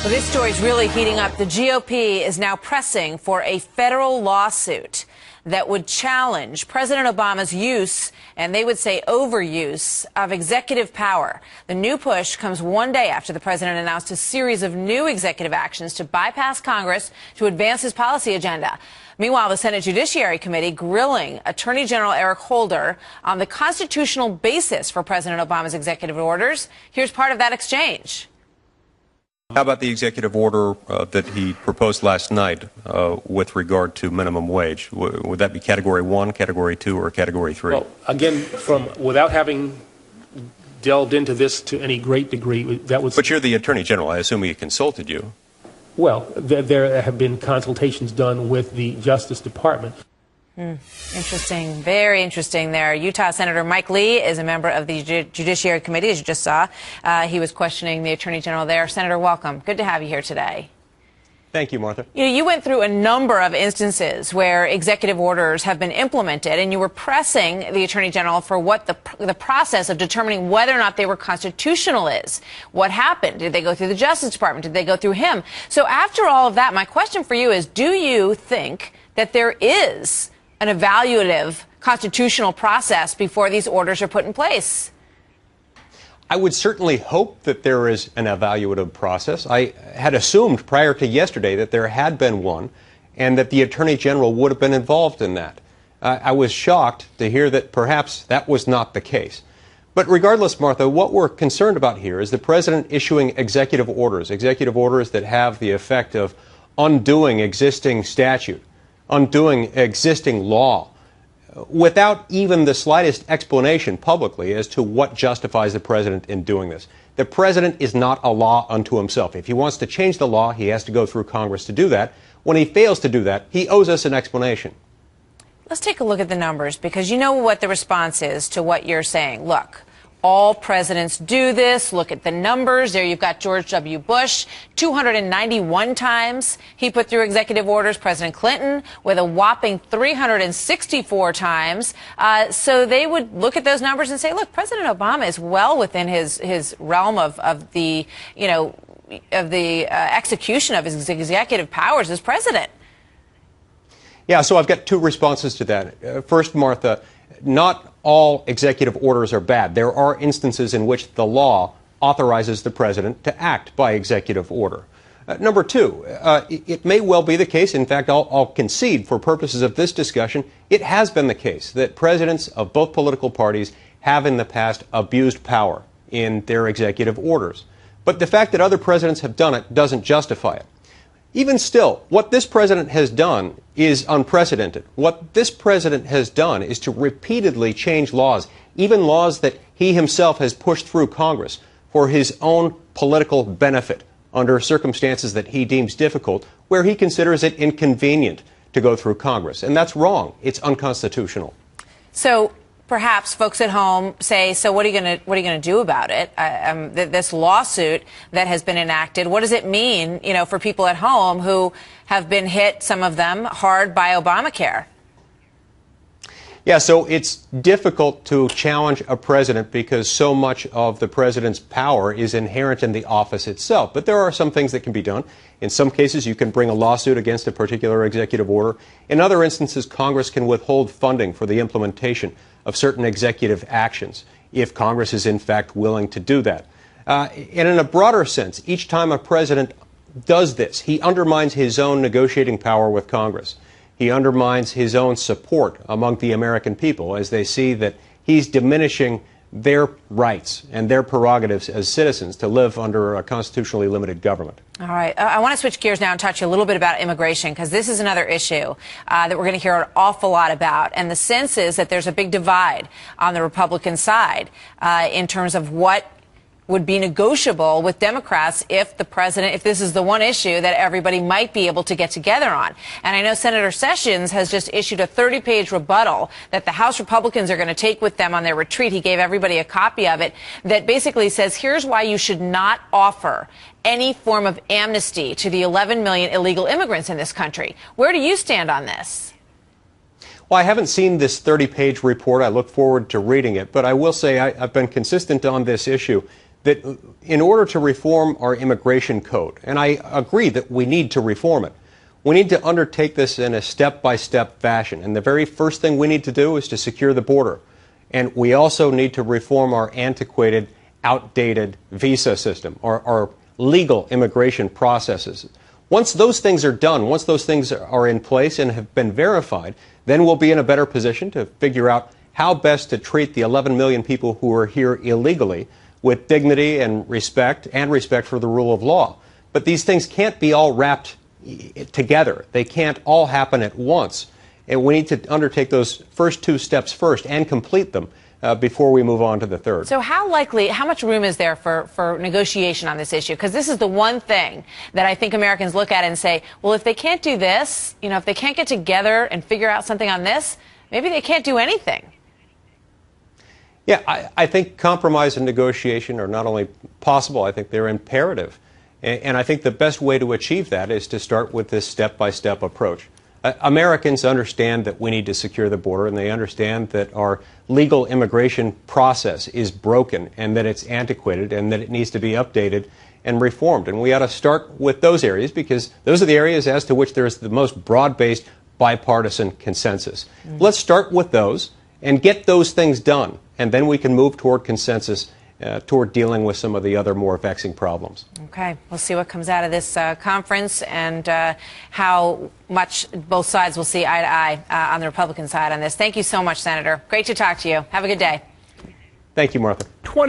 Well, this story is really heating up. The GOP is now pressing for a federal lawsuit that would challenge President Obama's use, and they would say overuse, of executive power. The new push comes one day after the president announced a series of new executive actions to bypass Congress to advance his policy agenda. Meanwhile, the Senate Judiciary Committee grilling Attorney General Eric Holder on the constitutional basis for President Obama's executive orders. Here's part of that exchange. How about the executive order that he proposed last night with regard to minimum wage? Would that be Category 1, Category 2, or Category 3? Well, again, without having delved into this to any great degree, that was... But you're the Attorney General. I assume he consulted you. Well, there have been consultations done with the Justice Department. Interesting. Very interesting there. Utah Senator Mike Lee is a member of the Judiciary Committee, as you just saw. He was questioning the Attorney General there. Senator, welcome. Good to have you here today. Thank you, Martha. You went through a number of instances where executive orders have been implemented, and you were pressing the Attorney General for what the process of determining whether or not they were constitutional is. What happened? Did they go through the Justice Department? Did they go through him? So after all of that, my question for you is, do you think that there is an evaluative constitutional process before these orders are put in place? I would certainly hope that there is an evaluative process. I had assumed prior to yesterday that there had been one and that the Attorney General would have been involved in that. I was shocked to hear that perhaps that was not the case. But regardless, Martha, what we're concerned about here is the President issuing executive orders that have the effect of undoing existing statute, undoing existing law, without even the slightest explanation publicly as to what justifies the president in doing this. The president is not a law unto himself. If he wants to change the law, he has to go through Congress to do that. When he fails to do that, he owes us an explanation. Let's take a look at the numbers, because you know what the response is to what you're saying. Look, all presidents do this. Look at the numbers. There you've got George W. Bush, 291 times he put through executive orders. President Clinton with a whopping 364 times. So they would look at those numbers and say, look, President Obama is well within his realm of the execution of his executive powers as president. Yeah, so I've got two responses to that. First, Martha, not all executive orders are bad. There are instances in which the law authorizes the president to act by executive order. Number two, it may well be the case, in fact, I'll concede for purposes of this discussion, it has been the case that presidents of both political parties have in the past abused power in their executive orders. But the fact that other presidents have done it doesn't justify it. Even still, what this president has done is unprecedented. What this president has done is to repeatedly change laws, even laws that he himself has pushed through Congress for his own political benefit under circumstances that he deems difficult, where he considers it inconvenient to go through Congress. And that's wrong. It's unconstitutional. So perhaps folks at home say, so what are you going to do about it? This lawsuit that has been enacted, what does it mean, for people at home who have been hit, some of them, hard by Obamacare? Yeah, so it's difficult to challenge a president because so much of the president's power is inherent in the office itself. But there are some things that can be done. In some cases, you can bring a lawsuit against a particular executive order. In other instances, Congress can withhold funding for the implementation of certain executive actions if Congress is in fact willing to do that. And in a broader sense, each time a president does this, he undermines his own negotiating power with Congress. He undermines his own support among the American people as they see that he's diminishing their rights and their prerogatives as citizens to live under a constitutionally limited government. All right. I want to switch gears now and talk to you a little bit about immigration, because this is another issue that we're going to hear an awful lot about. And the sense is that there's a big divide on the Republican side in terms of what would be negotiable with Democrats if this is the one issue that everybody might be able to get together on. And I know Senator Sessions has just issued a 30-page rebuttal that the House Republicans are going to take with them on their retreat. He gave everybody a copy of it that basically says, here's why you should not offer any form of amnesty to the 11 million illegal immigrants in this country. Where do you stand on this? Well, I haven't seen this 30-page report. I look forward to reading it. But I will say I've been consistent on this issue that in order to reform our immigration code, and I agree that we need to reform it, we need to undertake this in a step-by-step fashion. And the very first thing we need to do is to secure the border. And we also need to reform our antiquated, outdated visa system, our legal immigration processes. Once those things are done, once those things are in place and have been verified, then we'll be in a better position to figure out how best to treat the 11 million people who are here illegally with dignity and respect for the rule of law. But these things can't be all wrapped together. They can't all happen at once. And we need to undertake those first two steps first and complete them before we move on to the third. So how much room is there for negotiation on this issue? Because this is the one thing that I think Americans look at and say, well, if they can't do this, if they can't get together and figure out something on this, maybe they can't do anything. Yeah, I think compromise and negotiation are not only possible, I think they're imperative. And I think the best way to achieve that is to start with this step-by-step approach. Americans understand that we need to secure the border, and they understand that our legal immigration process is broken and that it's antiquated and that it needs to be updated and reformed. And we ought to start with those areas because those are the areas as to which there is the most broad-based bipartisan consensus. Let's start with those and get those things done, and then we can move toward consensus toward dealing with some of the other more vexing problems. Okay. We'll see what comes out of this conference and how much both sides will see eye to eye on the Republican side on this. Thank you so much, Senator. Great to talk to you. Have a good day. Thank you, Martha.